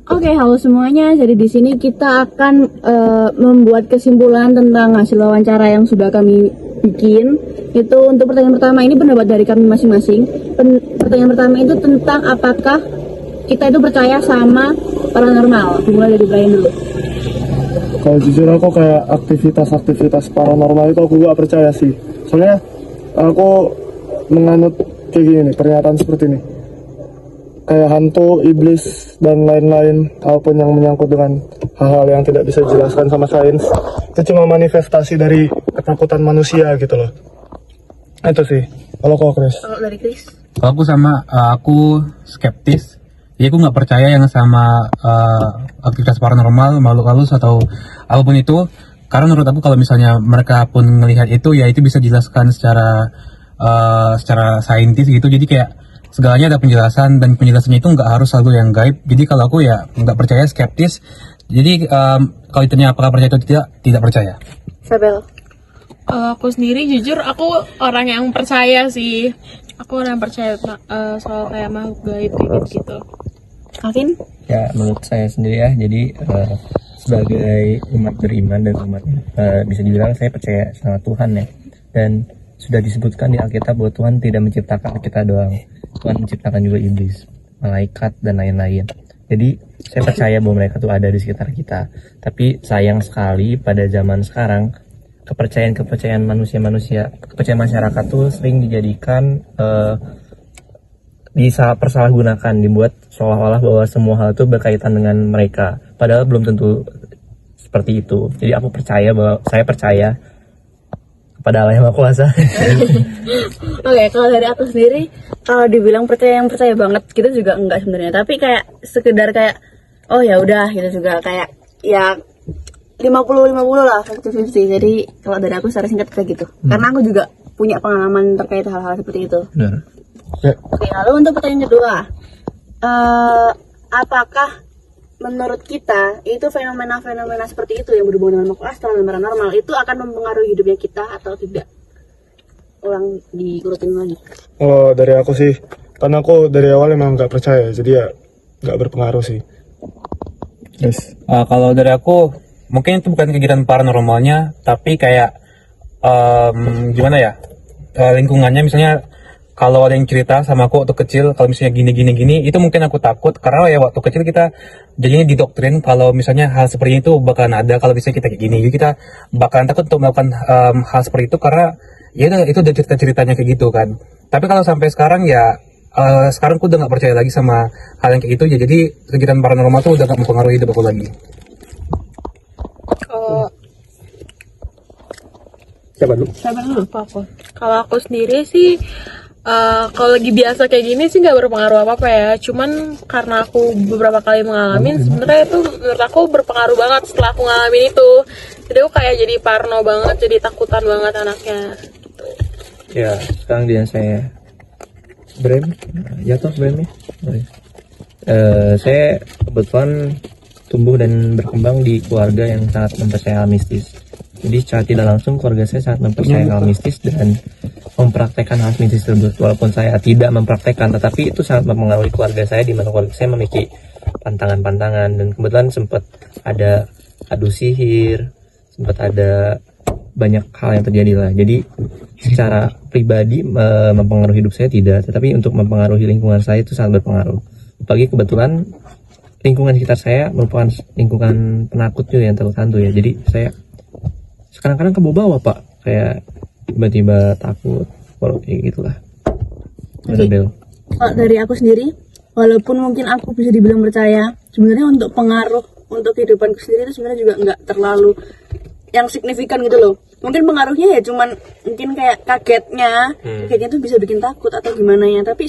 Oke, halo semuanya. Jadi di sini kita akan membuat kesimpulan tentang hasil wawancara yang sudah kami bikin. Itu untuk pertanyaan pertama, ini pendapat dari kami masing-masing. Pertanyaan pertama itu tentang apakah kita itu percaya sama paranormal. Dimulai dari Brian dulu. Kalau jujur aku kayak aktivitas paranormal itu aku gak percaya sih. Soalnya aku menganut kayak gini nih, pernyataan seperti ini. Kayak hantu, iblis, dan lain-lain, apapun yang menyangkut dengan hal-hal yang tidak bisa dijelaskan sama sains, itu cuma manifestasi dari ketakutan manusia gitu loh. Itu sih. Kalau kau Chris? Kalau dari Chris? Kalau aku sama, aku skeptis. Jadi aku nggak percaya yang sama aktivitas paranormal, makhluk halus atau apapun itu. Karena menurut aku kalau misalnya mereka pun melihat itu, ya itu bisa dijelaskan secara saintis gitu. Jadi kayak segalanya ada penjelasan, dan penjelasannya itu nggak harus selalu yang gaib. Jadi kalau aku ya nggak percaya, skeptis. Jadi kalau ditanya apakah percaya atau tidak percaya. Sabel? Aku sendiri jujur aku orang yang percaya sih. Aku orang yang percaya soal kayak makhluk gaib kayak gitu. Alvin? Ya menurut saya sendiri ya, jadi sebagai umat beriman dan umat bisa dibilang saya percaya sama Tuhan ya. Dan sudah disebutkan di Alkitab bahwa Tuhan tidak menciptakan kita doang, Tuhan menciptakan juga iblis, malaikat, dan lain-lain. Jadi saya percaya bahwa mereka tuh ada di sekitar kita. Tapi sayang sekali pada zaman sekarang kepercayaan kepercayaan masyarakat tuh sering dijadikan dipersalahgunakan, dibuat seolah-olah bahwa semua hal itu berkaitan dengan mereka, padahal belum tentu seperti itu. Jadi saya percaya kepada Allah yang Maha Kuasa. Oke, kalau dari aku sendiri, kalau dibilang percaya banget gitu juga enggak sebenarnya, tapi kayak sekedar kayak oh ya udah gitu juga, kayak ya 50-50 lah, 50-50. Jadi kalau dari aku secara singkat kayak gitu. Karena aku juga punya pengalaman terkait hal-hal seperti itu. Benar. Oke, lalu untuk pertanyaan kedua, apakah menurut kita itu fenomena-fenomena seperti itu yang berhubungan dengan makhluk astral dan paranormal itu akan mempengaruhi hidupnya kita atau tidak? Ulang diurutin lagi. Oh, dari aku sih, karena aku dari awal emang nggak percaya, jadi ya nggak berpengaruh sih. Yes. Kalau dari aku, mungkin itu bukan kegiatan paranormalnya, tapi kayak gimana ya, lingkungannya. Misalnya kalau ada yang cerita sama aku waktu kecil, kalau misalnya gini, itu mungkin aku takut. Karena ya waktu kecil kita jadinya didoktrin kalau misalnya hal seperti itu bakalan ada. Kalau misalnya kita kayak gini, jadi kita bakalan takut untuk melakukan hal seperti itu, karena ya itu udah cerita-ceritanya kayak gitu kan. Tapi kalau sampai sekarang ya, sekarang aku udah nggak percaya lagi sama hal yang kayak gitu ya. Jadi kegiatan paranormal tuh udah nggak mempengaruhi hidup aku lagi. Siapa dulu? Apa? Kalau aku sendiri sih, kalau lagi biasa kayak gini sih nggak berpengaruh apa ya. Cuman karena aku beberapa kali mengalami, sebenarnya itu menurut aku berpengaruh banget setelah aku ngalamin itu. Jadi aku kayak jadi parno banget, jadi takutan banget anaknya. Ya sekarang dia saya Brem, jatuh Brem ya. Saya kebetulan tumbuh dan berkembang di keluarga yang sangat mempercayai hal mistis. Jadi secara tidak langsung keluarga saya sangat mempercayai hal mistis dan mempraktekkan hal mistis tersebut. Walaupun saya tidak mempraktekkan, tetapi itu sangat mempengaruhi keluarga saya, di mana keluarga saya memiliki pantangan-pantangan, dan kebetulan sempat ada adu sihir, sempat ada banyak hal yang terjadi lah. Jadi secara pribadi mempengaruhi hidup saya tidak, tetapi untuk mempengaruhi lingkungan saya itu sangat berpengaruh. Apalagi kebetulan lingkungan sekitar saya merupakan lingkungan penakut juga yang takut hantu ya. Jadi saya kadang-kadang kebawa Pak, kayak tiba-tiba takut, kalau kayak gitulah. Kalau dari aku sendiri, walaupun mungkin aku bisa dibilang percaya, sebenarnya untuk pengaruh untuk kehidupanku sendiri itu sebenarnya juga nggak terlalu yang signifikan gitu loh. Mungkin pengaruhnya ya cuman mungkin kayak kagetnya tuh bisa bikin takut atau gimana ya, tapi